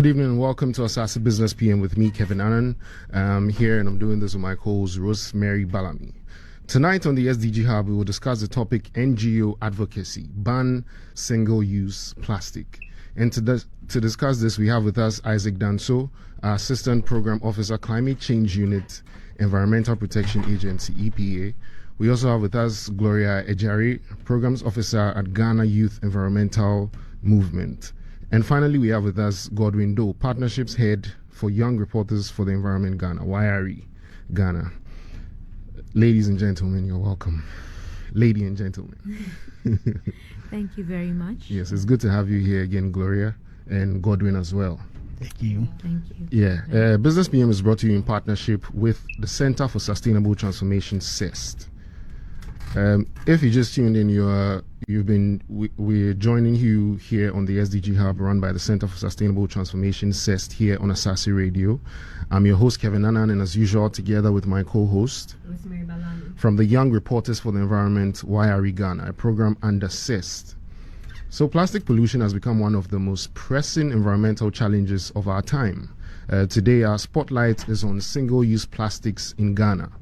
Good evening and welcome to Asaase Business PM with me, Kevin Annan. I'm here and I'm doing this with my co-host, Rosemary, Balami. Tonight on the SDG-Hub, we will discuss the topic NGO advocacy, ban single-use plastic. And to discuss this, we have with us Isaac Danso, Assistant Program Officer, Climate Change Unit, Environmental Protection Agency, EPA. We also have with us Gloria Agyare, Programs Officer at Ghana Youth Environmental Movement. And finally, we have with us Godwin, Partnerships Head for Young Reporters for the Environment Ghana, Agyare, Ghana. Ladies and gentlemen, you're welcome. Lady and gentlemen. Thank you very much. Yes, it's good to have you here again, Gloria, and Godwin as well. Thank you. Thank you. Yeah, Business PM is brought to you in partnership with the Center for Sustainable Transformation, CeST. If you just tuned in, we're joining you here on the SDG-Hub run by the Center for Sustainable Transformation, CeST, here on Asaase Radio. I'm your host, Kevin Annan, and as usual, together with my co-host, Rosemary, Balami. From the Young Reporters for the Environment, Agyare, Ghana, a program under CeST. So plastic pollution has become one of the most pressing environmental challenges of our time. Today, our spotlight is on single-use plastics in Ghana.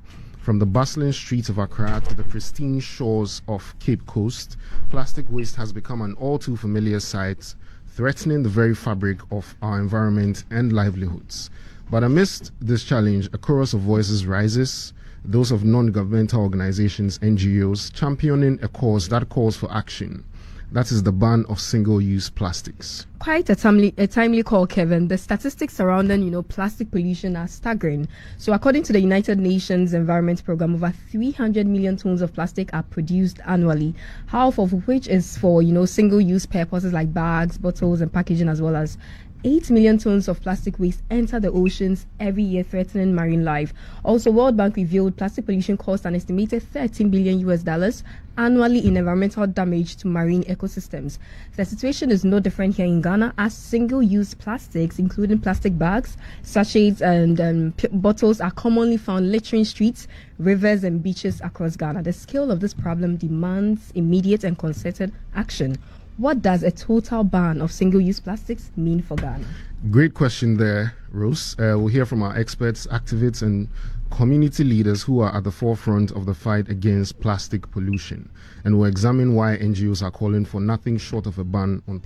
From the bustling streets of Accra to the pristine shores of Cape Coast, plastic waste has become an all too familiar sight, threatening the very fabric of our environment and livelihoods. But amidst this challenge, a chorus of voices rises, those of non-governmental organizations, NGOs, championing a cause that calls for action. That is the ban of single-use plastics. Quite a timely call, Kevin. The statistics surrounding, plastic pollution are staggering. So according to the United Nations Environment Programme, over 300 million tons of plastic are produced annually, half of which is for, single-use purposes like bags, bottles, and packaging, as well as 8 million tons of plastic waste enter the oceans every year, threatening marine life. Also, World Bank revealed plastic pollution costs an estimated $13 billion annually in environmental damage to marine ecosystems. The situation is no different here in Ghana, as single-use plastics, including plastic bags, sachets, and bottles, are commonly found littering streets, rivers, and beaches across Ghana. The scale of this problem demands immediate and concerted action. What does a total ban of single-use plastics mean for Ghana? Great question there, Rose. We'll hear from our experts, activists, and community leaders who are at the forefront of the fight against plastic pollution. And we'll examine why NGOs are calling for nothing short of a ban on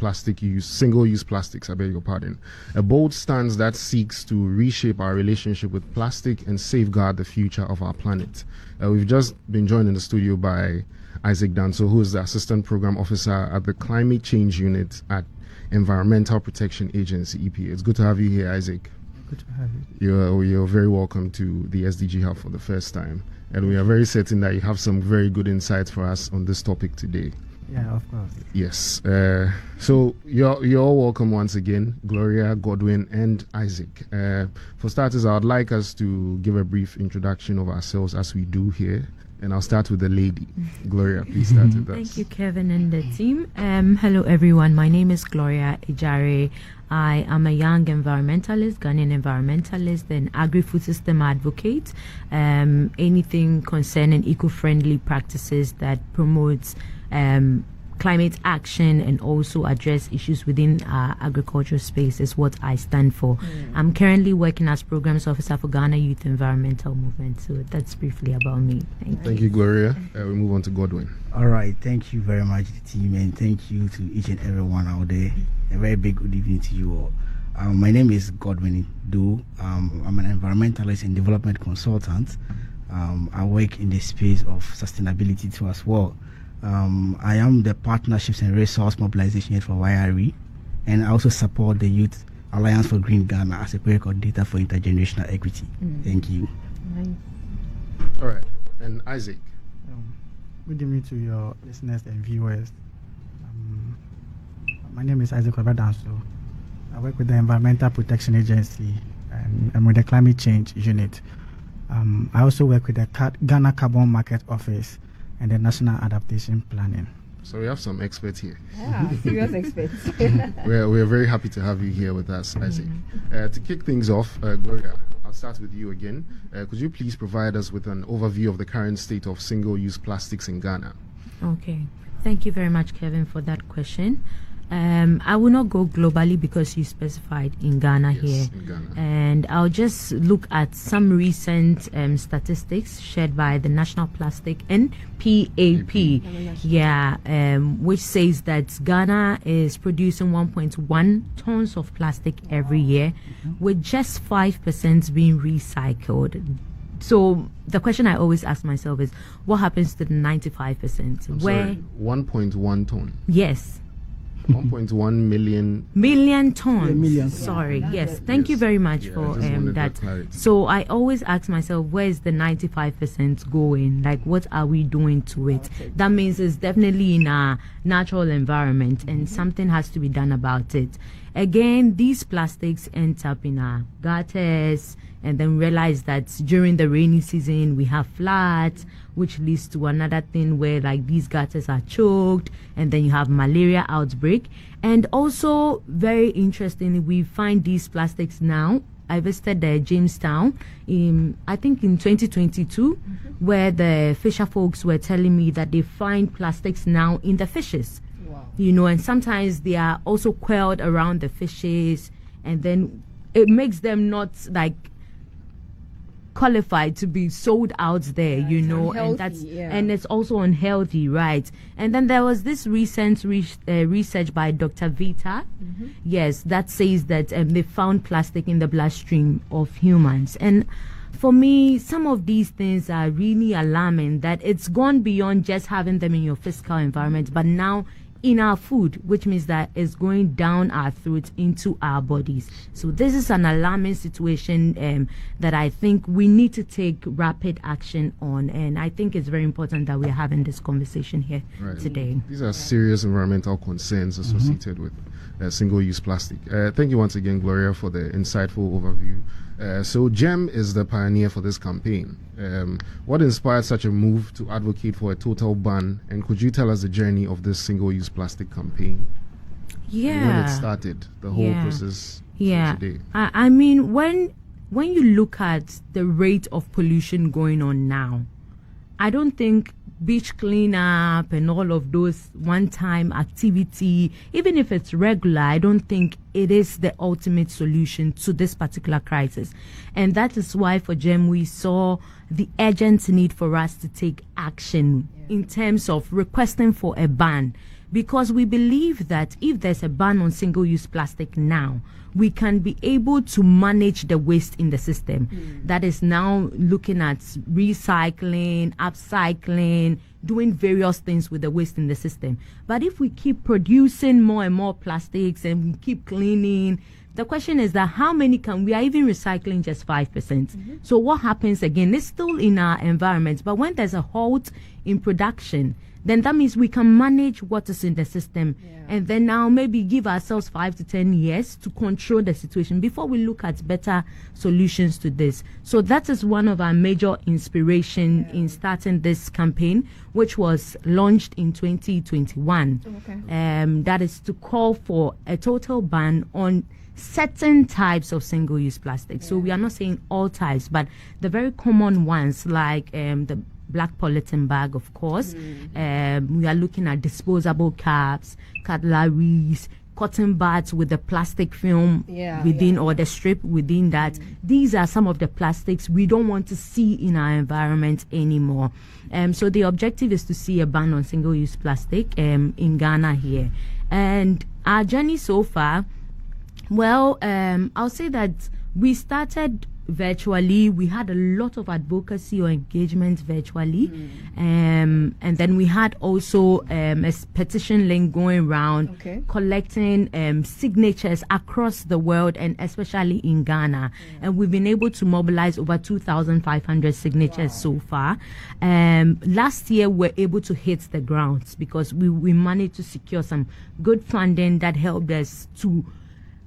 single-use plastics, I beg your pardon. A bold stance that seeks to reshape our relationship with plastic and safeguard the future of our planet. We've just been joined in the studio by Isaac Danso, who is the Assistant Program Officer at the Climate Change Unit at Environmental Protection Agency, EPA. It's good to have you here, Isaac. Good to have you. You're very welcome to the SDG-Hub for the first time. And we are very certain that you have some very good insights for us on this topic today. Yeah, of course. Yes. So you're all welcome once again, Gloria, Godwin, and Isaac. For starters, I would like us to give a brief introduction of ourselves as we do here. And I'll start with the lady. Gloria, please start with us. Thank you, Kevin and the team. Hello, everyone. My name is Gloria Agyare. I am a young environmentalist, Ghanaian environmentalist, and agri-food system advocate. Anything concerning eco-friendly practices that promotes climate action and also address issues within agriculture space is what I stand for. I'm currently working as Programs Officer for Ghana Youth Environmental Movement. So that's briefly about me. Thank you, Gloria. We move on to Godwin. All right. Thank you very much, the team, and thank you to each and everyone out there. A very big good evening to you all. My name is Godwin. I'm an environmentalist and development consultant. I work in the space of sustainability too as well. I am the Partnerships and Resource Mobilization Head for Agyare, and I also support the Youth Alliance for Green Ghana as a peer coordinator for intergenerational equity. Thank you. All right. And Isaac. Good evening to your listeners and viewers. My name is Isaac Danso. I work with the Environmental Protection Agency and I'm with the Climate Change Unit. I also work with the Ghana Carbon Market Office and the National Adaptation Planning. So we have some experts here. Yeah, serious experts. We're very happy to have you here with us, Isaac. To kick things off, Gloria, I'll start with you again. Could you please provide us with an overview of the current state of single-use plastics in Ghana? Okay. Thank you very much, Kevin, for that question. I will not go globally because you specified in Ghana here. In Ghana. And I'll just look at some recent statistics shared by the National Plastic and PAP. Which says that Ghana is producing 1.1 tons of plastic every year, with just 5% being recycled. So the question I always ask myself is, what happens to the 95%? Sorry, 1.1 ton. Yes. 1.1 million tons. Million. Sorry. Yes. Thank you very much for that. So I always ask myself, where is the 95% going? Like, what are we doing to it? That means it's definitely in a natural environment, and something has to be done about it. Again, these plastics end up in our gutters, and then realize that during the rainy season we have floods, which leads to another thing where like these gutters are choked, and then you have malaria outbreak. And also, very interestingly, we find these plastics now. I visited Jamestown I think in 2022, where the fisher folks were telling me that they find plastics now in the fishes. And sometimes they are also coiled around the fishes, and then it makes them not like qualified to be sold out there, and it's also unhealthy, right? And then there was this recent research by Dr. Vita, that says that they found plastic in the bloodstream of humans. And for me, some of these things are really alarming, that it's gone beyond just having them in your physical environment, but now in our food, which means that it's going down our throats into our bodies. So this is an alarming situation that I think we need to take rapid action on, and I think it's very important that we're having this conversation here today. These are serious environmental concerns associated with single-use plastic. Thank you once again, Gloria, for the insightful overview. So GEM is the pioneer for this campaign. What inspired such a move to advocate for a total ban, and could you tell us the journey of this single-use plastic campaign? And when it started, the whole process today. I mean, when you look at the rate of pollution going on now, I don't think beach cleanup and all of those one-time activity, even if it's regular, I don't think it is the ultimate solution to this particular crisis. And that is why for GEM we saw the urgent need for us to take action in terms of requesting for a ban, because we believe that if there's a ban on single-use plastic now, we can be able to manage the waste in the system. That is now looking at recycling, upcycling, doing various things with the waste in the system. But if we keep producing more and more plastics and we keep cleaning, the question is that how many we are even recycling just 5%. So what happens again? It's still in our environment, but when there's a halt in production, then that means we can manage what is in the system, and then now maybe give ourselves 5 to 10 years to control the situation before we look at better solutions to this. So that is one of our major inspiration in starting this campaign, which was launched in 2021. That is to call for a total ban on certain types of single-use plastic. So we are not saying all types, but the very common ones like the black polythene bag, of course. We are looking at disposable cups, cutleries, cotton buds with the plastic film within or the strip within that. These are some of the plastics we don't want to see in our environment anymore. So the objective is to see a ban on single-use plastic in Ghana here. And our journey so far, I'll say that we started virtually. We had a lot of advocacy or engagement virtually, and then we had also a petition link going around, collecting signatures across the world and especially in Ghana, and we've been able to mobilize over 2,500 signatures so far. Last year we were able to hit the grounds because we managed to secure some good funding that helped us to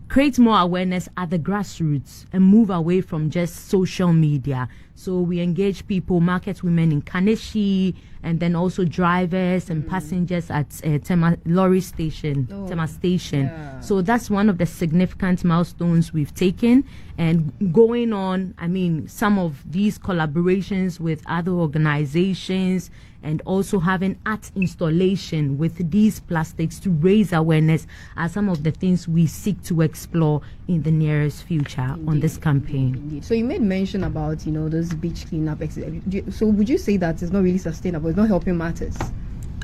create more awareness at the grassroots and move away from just social media. So we engage people, market women in Kaneshi, and then also drivers and passengers at Tema Station. Yeah. So that's one of the significant milestones we've taken. And going on, I mean, some of these collaborations with other organizations, and also having art installation with these plastics to raise awareness are some of the things we seek to explore in the nearest future on this campaign. Indeed. So you made mention about, those beach cleanup. So would you say that it's not really sustainable? It's not helping matters?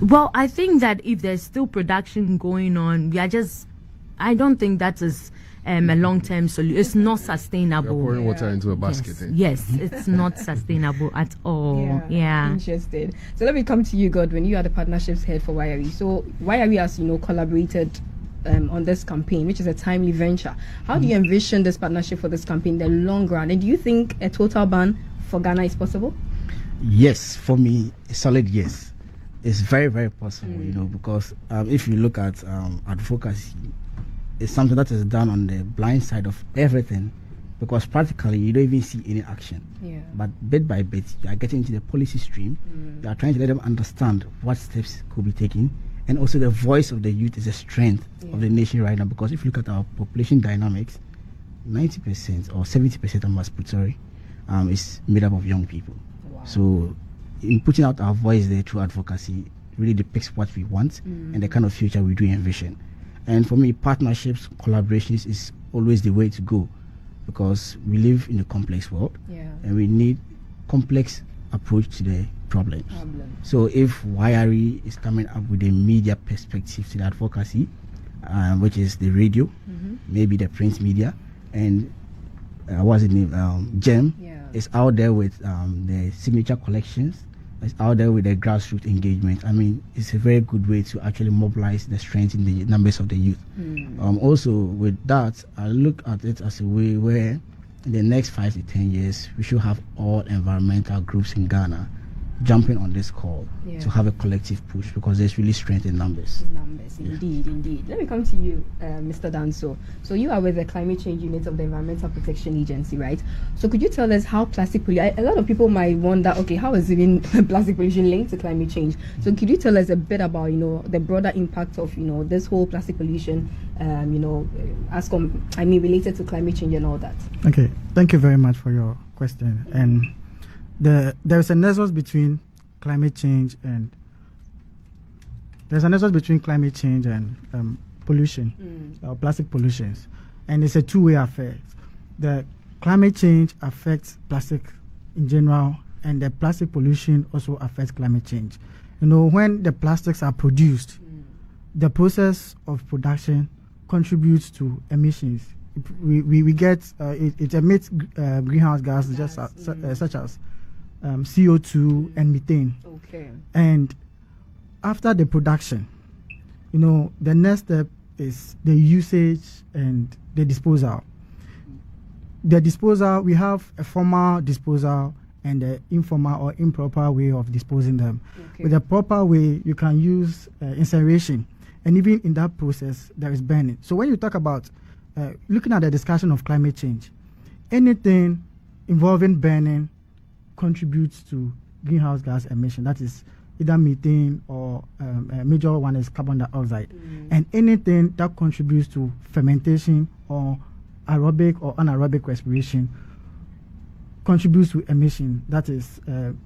Well, I think that if there's still production going on, I don't think that is a long-term solution. It's not sustainable. You're pouring water into a basket. Yes, it's not sustainable at all. Yeah. Interested. So let me come to you, Godwin. You are the partnerships head for Agyare. So Agyare has, collaborated on this campaign, which is a timely venture. How do you envision this partnership for this campaign in the long run? And do you think a total ban for Ghana is possible? Yes, for me, a solid yes. It's very, very possible, because if you look at advocacy, it's something that is done on the blind side of everything, because practically you don't even see any action. Yeah. But bit by bit, you are getting into the policy stream. You are trying to let them understand what steps could be taken. And also the voice of the youth is the strength of the nation right now, because if you look at our population dynamics, 90% or 70%, I must put, is made up of young people. Wow. So in putting out our voice there through advocacy really depicts what we want and the kind of future we do envision. And for me, partnerships, collaborations is always the way to go, because we live in a complex world and we need complex approach to the problems. So if Agyare is coming up with a media perspective to the advocacy, which is the radio, maybe the print media, and what's the name? GEM is out there with the signature collections. It's out there with the grassroots engagement. I mean, it's a very good way to actually mobilize the strength in the numbers of the youth. Also, with that, I look at it as a way where in the next 5 to 10 years, we should have all environmental groups in Ghana jumping on this call to have a collective push, because there's really strength in numbers. Indeed. Let me come to you, Mr. Danso. So you are with the Climate Change Unit of the Environmental Protection Agency, right? So could you tell us how plastic pollution, a lot of people might wonder, okay, how is even plastic pollution linked to climate change? So could you tell us a bit about, the broader impact of, this whole plastic pollution, related to climate change and all that? Okay, thank you very much for your question. And there's a nexus between climate change and pollution, or plastic pollutions, and it's a two-way affair. The climate change affects plastic in general, and the plastic pollution also affects climate change. When the plastics are produced, the process of production contributes to emissions. We get it emits greenhouse gases such as CO2 and methane. Okay. And after the production, the next step is the usage and the disposal. The disposal, we have a formal disposal and the informal or improper way of disposing them. Okay. With a proper way, you can use incineration, and even in that process, there is burning. So when you talk about looking at the discussion of climate change, anything involving burning contributes to greenhouse gas emission. That is either methane or a major one is carbon dioxide. And anything that contributes to fermentation or aerobic or anaerobic respiration contributes to emission. That is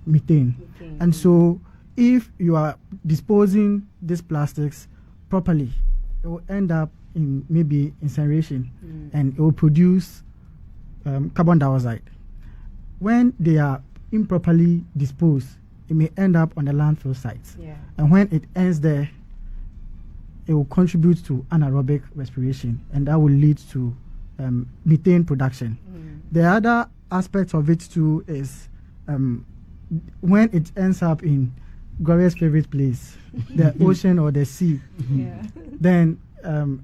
methane. And so if you are disposing these plastics properly, it will end up in maybe incineration and it will produce carbon dioxide. When they are improperly disposed, it may end up on the landfill sites. And when it ends there, it will contribute to anaerobic respiration, and that will lead to methane production. The other aspect of it too is when it ends up in Gloria's favorite place, the ocean or the sea, then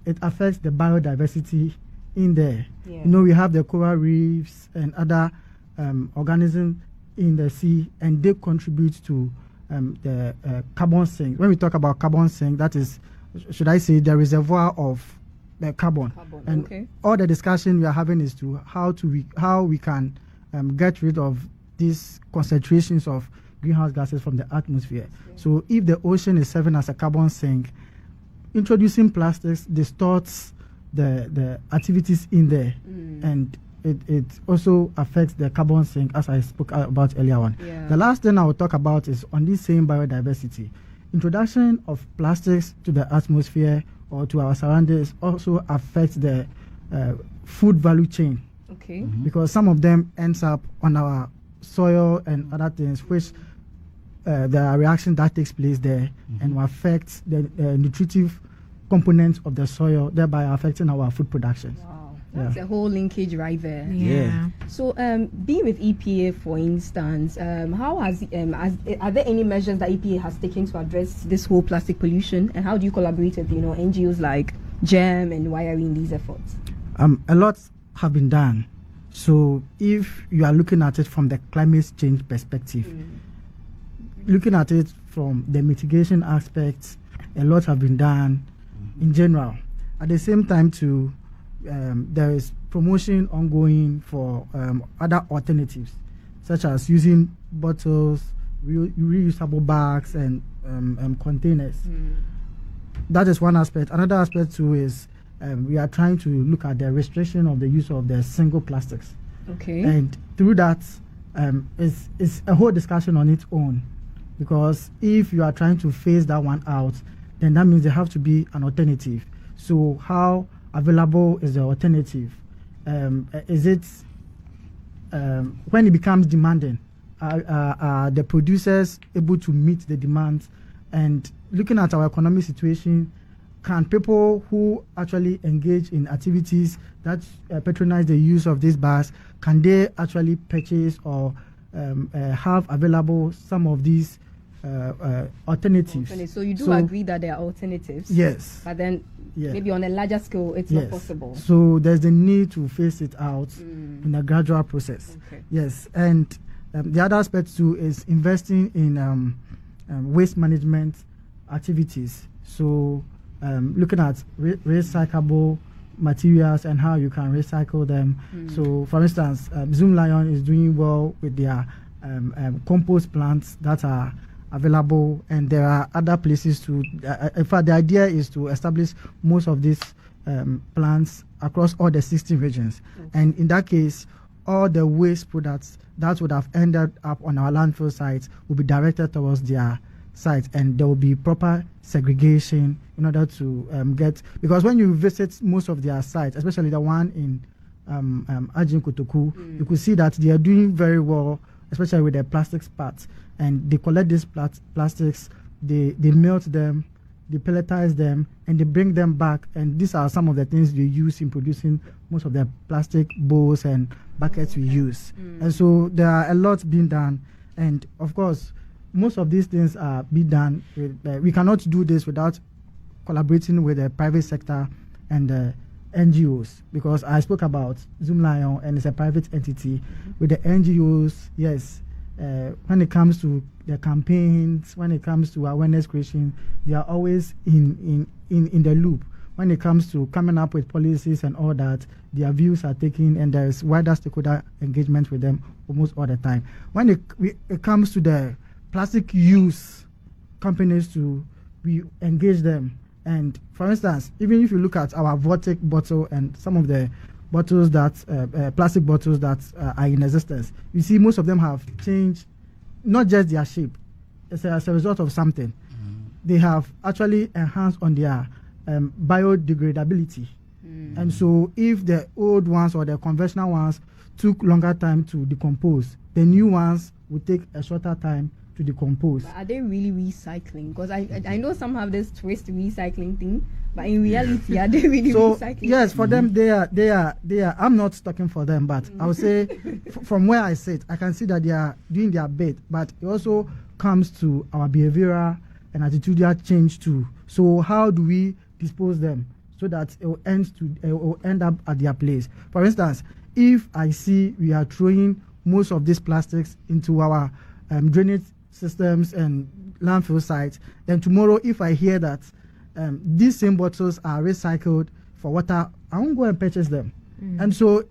it affects the biodiversity in there. We have the coral reefs and other organisms in the sea, and they contribute to the carbon sink. When we talk about carbon sink, that is, should I say, the reservoir of the carbon. And all the discussion we are having is to how we can get rid of these concentrations of greenhouse gases from the atmosphere. So if the ocean is serving as a carbon sink, introducing plastics distorts the activities in there, and it also affects the carbon sink, as I spoke about earlier on. The last thing I will talk about is on this same biodiversity. Introduction of plastics to the atmosphere or to our surroundings also affects the food value chain. Okay. Because some of them ends up on our soil and other things, which the reaction that takes place there and will affect the nutritive components of the soil, thereby affecting our food production. Wow, that's a whole linkage right there. Yeah. So, being with EPA, for instance, how are there any measures that EPA has taken to address this whole plastic pollution, and how do you collaborate with NGOs like GEM and WIRE in these efforts? A lot have been done. So, if you are looking at it from the climate change perspective, looking at it from the mitigation aspects, a lot have been done in general. At the same time, too, there is promotion ongoing for other alternatives, such as using bottles, reusable bags, and containers. That is one aspect. Another aspect, too, is we are trying to look at the restriction of the use of the single plastics. Okay. And through that, it's a whole discussion on its own, because if you are trying to phase that one out, then that means there have to be an alternative. So how available is the alternative? Is it when it becomes demanding, are the producers able to meet the demands? And looking at our economic situation, can people who actually engage in activities that patronize the use of these bags, can they actually purchase or have available some of these alternatives? So you do agree that there are alternatives? Yes. But then maybe on a larger scale, it's not possible. So there's the need to phase it out in a gradual process. Okay. Yes. And the other aspect too is investing in waste management activities. So looking at recyclable materials and how you can recycle them. So for instance, Zoom Lion is doing well with their compost plants that are available, and there are other places to in fact the idea is to establish most of these plants across all the 16 regions. And in that case, all the waste products that would have ended up on our landfill sites will be directed towards their sites, and there will be proper segregation in order to get, because when you visit most of their sites, especially the one in Agyare, you could see that they are doing very well, especially with the plastics parts. And they collect these plastics, they melt them, they pelletize them, and they bring them back. And these are some of the things they use in producing most of the plastic bowls and buckets we use. And so there are a lot being done. And of course, most of these things are being done with, we cannot do this without collaborating with the private sector and the NGOs, because I spoke about Zoom Lion and it's a private entity. With the NGOs, yes, when it comes to the campaigns, when it comes to awareness creation, they are always in the loop. When it comes to coming up with policies and all that, their views are taken, and there is wider stakeholder engagement with them almost all the time. When it comes to the plastic use, companies we engage them. And for instance, even if you look at our Vortic bottle and some of the bottles that plastic bottles that are in existence, you see most of them have changed, not just their shape, as a result of something. They have actually enhanced on their biodegradability. And so if the old ones or the conventional ones took longer time to decompose, the new ones would take a shorter time to decompose. But are they really recycling? Because I know some have this twist recycling thing, but in reality, are they really recycling? Yes, for them they are. I'm not talking for them, but I would say from where I sit, I can see that they are doing their bit. But it also comes to our behavioral and attitudinal change too. So how do we dispose them so that it will end up at their place? For instance, if I see we are throwing most of these plastics into our drainage systems and landfill sites, then tomorrow if I hear that these same bottles are recycled for water, I won't go and purchase them. And so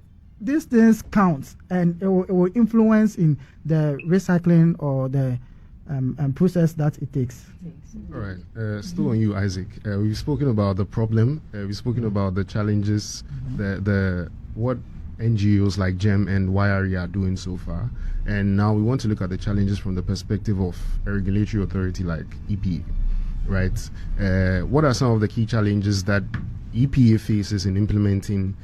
these things count, and it will influence in the recycling or the process that it takes. All right. Still on you, Isaac. We've spoken about the problem. We've spoken about the challenges, the what NGOs like GEM and YRE are doing so far. And now we want to look at the challenges from the perspective of a regulatory authority like EPA, right? What are some of the key challenges that EPA faces in implementing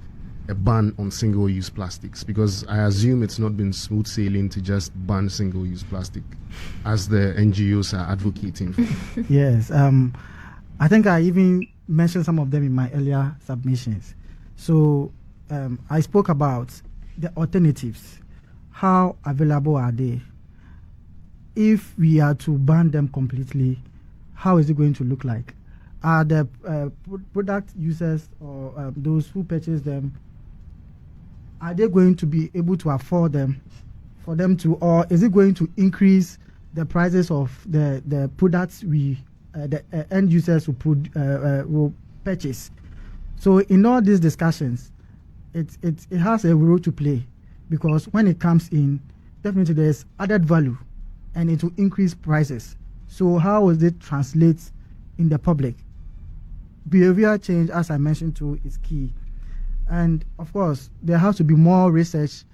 a ban on single-use plastics? Because I assume it's not been smooth sailing to just ban single-use plastic as the NGOs are advocating for. Yes, I think I even mentioned some of them in my earlier submissions. So I spoke about the alternatives. How available are they? If we are to ban them completely, how is it going to look like? Are the product users or those who purchase them, are they going to be able to afford them, for them to, or is it going to increase the prices of the products the end users will purchase? So in all these discussions, it has a role to play, because when it comes in, definitely there's added value and it will increase prices. So how will it translate in the public? Behavioral change, as I mentioned too, is key. And of course, there has to be more research,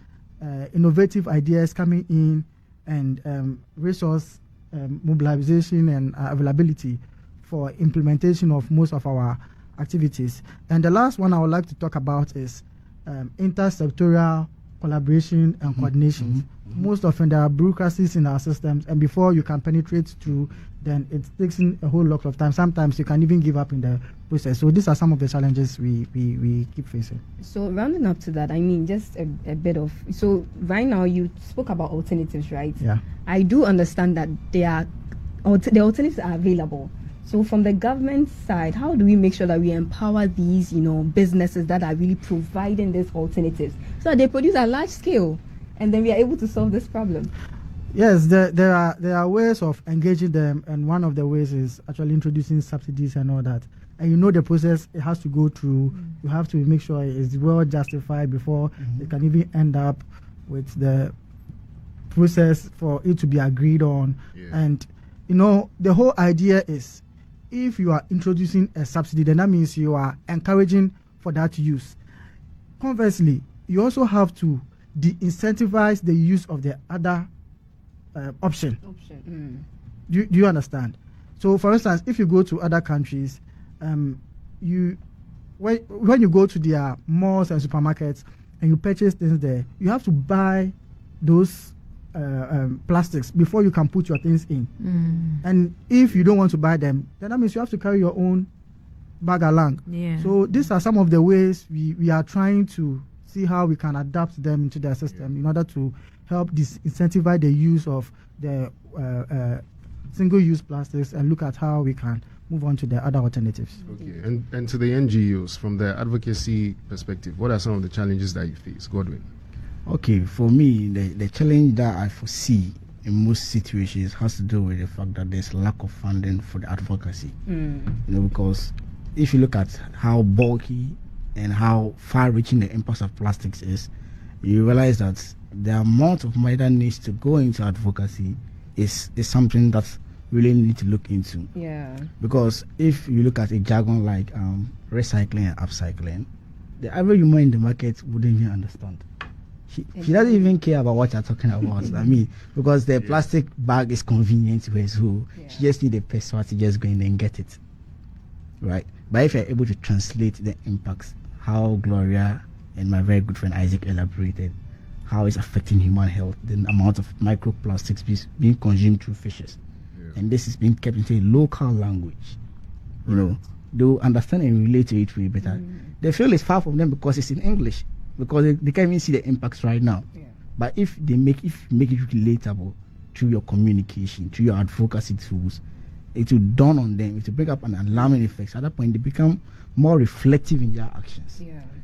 innovative ideas coming in, and resource mobilization and availability for implementation of most of our activities. And the last one I would like to talk about is intersectoral collaboration and coordination. Most often there are bureaucracies in our systems, and before you can penetrate through, then it takes in a whole lot of time. Sometimes you can even give up in the process. So these are some of the challenges we keep facing. So rounding up to that, I mean, just a bit of, so right now you spoke about alternatives, right? Yeah. I do understand that the alternatives are available. So from the government side, how do we make sure that we empower these, businesses that are really providing these alternatives so that they produce at large scale, and then we are able to solve this problem? Yes, there are ways of engaging them, and one of the ways is actually introducing subsidies and all that. And the process it has to go through. You have to make sure it's well justified before it can even end up with the process for it to be agreed on. Yeah. And the whole idea is, if you are introducing a subsidy, then that means you are encouraging for that use. Conversely, you also have to de-incentivize the use of the other option. Do you understand? So, for instance, if you go to other countries, when you go to their malls and supermarkets and you purchase things there, you have to buy those plastics before you can put your things in. And if you don't want to buy them, then that means you have to carry your own bag along. Yeah. So these are some of the ways we are trying to see how we can adapt them into their system in order to help disincentivize the use of the single-use plastics and look at how we can move on to the other alternatives. Okay, and to the NGOs, from the advocacy perspective, what are some of the challenges that you face, Godwin? Okay, for me, the challenge that I foresee in most situations has to do with the fact that there's lack of funding for the advocacy. Because if you look at how bulky and how far-reaching the impact of plastics is, you realize that the amount of money that needs to go into advocacy is something that really need to look into. Yeah. Because if you look at a jargon like recycling and upcycling, the average woman in the market wouldn't even understand. She doesn't even care about what you're talking about. I mean, because the plastic bag is convenient to her, so she just need a person to just go in and get it, right? But if you're able to translate the impacts, how Gloria and my very good friend Isaac elaborated, how it's affecting human health, the amount of microplastics being consumed through fishes, and this is being kept into a local language, they'll understand and relate to it way better. They feel it's far from them because it's in English, because they can't even see the impacts right now. But if you make it relatable through your communication, through your advocacy tools, it will dawn on them. It will bring up an alarming effect. At that point, they become more reflective in their actions.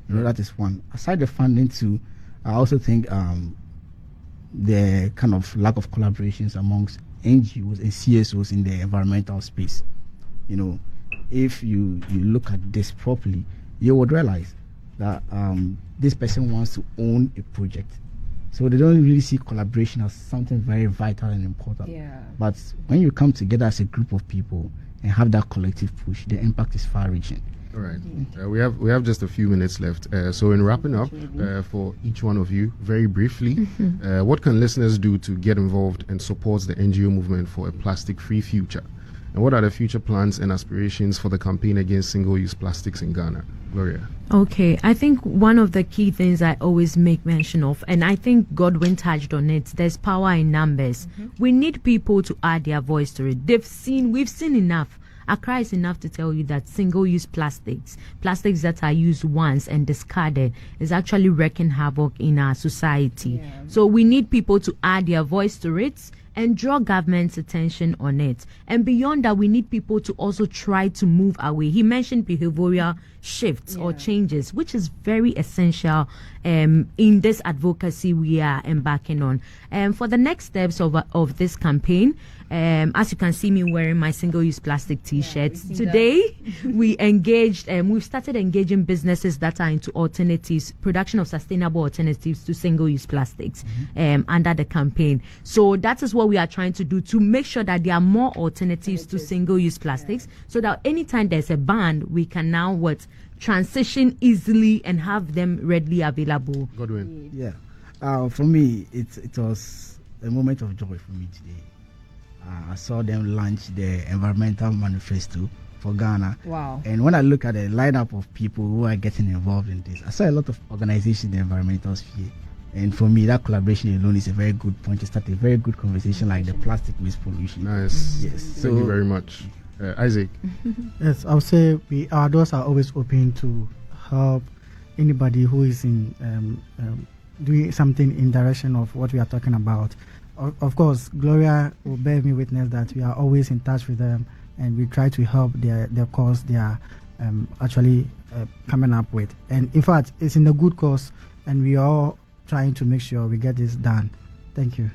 That is one. Aside the funding too, I also think the kind of lack of collaborations amongst NGOs and CSOs in the environmental space. If you look at this properly, you would realize that this person wants to own a project. So they don't really see collaboration as something very vital and important. Yeah. But when you come together as a group of people and have that collective push, the impact is far-reaching. All right. We have just a few minutes left. So in wrapping up, for each one of you, very briefly, what can listeners do to get involved and support the NGO movement for a plastic-free future? And what are the future plans and aspirations for the campaign against single-use plastics in Ghana? Gloria. Okay, I think one of the key things I always make mention of, and I think Godwin touched on it, there's power in numbers. We need people to add their voice to it. We've seen enough. Accra is enough to tell you that single-use plastics that are used once and discarded, is actually wreaking havoc in our society. So we need people to add their voice to it and draw government's attention on it. And beyond that, we need people to also try to move away. He mentioned behavioral shifts or changes, which is very essential in this advocacy we are embarking on. For the next steps of this campaign, as you can see me wearing my single-use plastic t-shirts today, we've started engaging businesses that are into alternatives, production of sustainable alternatives to single-use plastics under the campaign. So that is what we are trying to do, to make sure that there are more alternatives to single-use plastics, so that anytime there's a ban, we can now transition easily and have them readily available. Godwin. Yeah. For me, it was a moment of joy for me today. I saw them launch the environmental manifesto for Ghana. Wow. And when I look at the lineup of people who are getting involved in this, I saw a lot of organizations in the environmental sphere. And for me, that collaboration alone is a very good point to start a very good conversation like the plastic waste pollution. Nice. Yes. Thank you very much. Isaac. Yes, I would say our doors are always open to help anybody who is in doing something in direction of what we are talking about. Of course, Gloria will bear me witness that we are always in touch with them, and we try to help their cause they are actually coming up with. And in fact, it's in a good cause, and we are all trying to make sure we get this done. Thank you.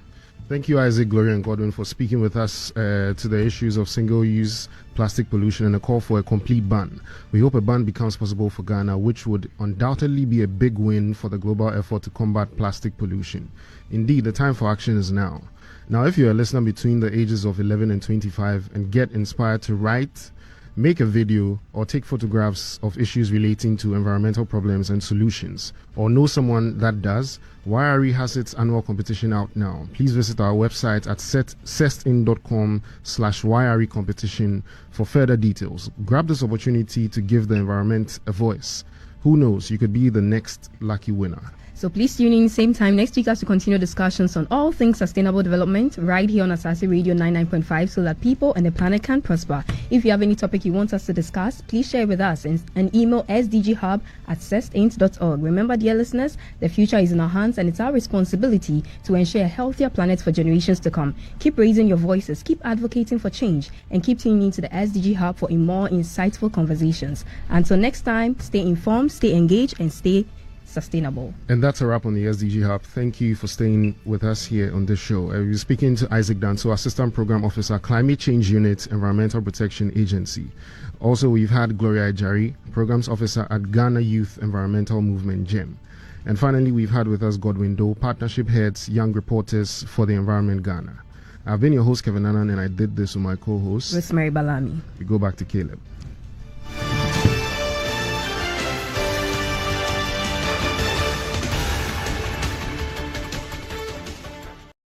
Thank you, Isaac, Gloria, and Godwin, for speaking with us to the issues of single-use plastic pollution and a call for a complete ban. We hope a ban becomes possible for Ghana, which would undoubtedly be a big win for the global effort to combat plastic pollution. Indeed, the time for action is now. Now, if you're a listener between the ages of 11 and 25 and get inspired to write, make a video, or take photographs of issues relating to environmental problems and solutions, or know someone that does, YRE has its annual competition out now. Please visit our website at cestin.com/YRE competition for further details. Grab this opportunity to give the environment a voice. Who knows, you could be the next lucky winner. So please tune in same time next week as we continue discussions on all things sustainable development right here on Asaase Radio 99.5, so that people and the planet can prosper. If you have any topic you want us to discuss, please share with us and email SDG-Hub@cestaint.org. Remember, dear listeners, the future is in our hands, and it's our responsibility to ensure a healthier planet for generations to come. Keep raising your voices, keep advocating for change, and keep tuning into the SDG Hub for more insightful conversations. Until next time, stay informed, stay engaged, and stay sustainable. And that's a wrap on the SDG Hub. Thank you for staying with us here on this show. We're speaking to Isaac Danso, Assistant Program Officer, Climate Change Unit, Environmental Protection Agency. Also, we've had Gloria Agyare, Programs Officer at Ghana Youth Environmental Movement, GEM. And finally, we've had with us Godwin, Partnership Heads, Young Reporters for the Environment Ghana. I've been your host, Kevin Annan, and I did this with my co-host, Rosemary Balami. We go back to Caleb.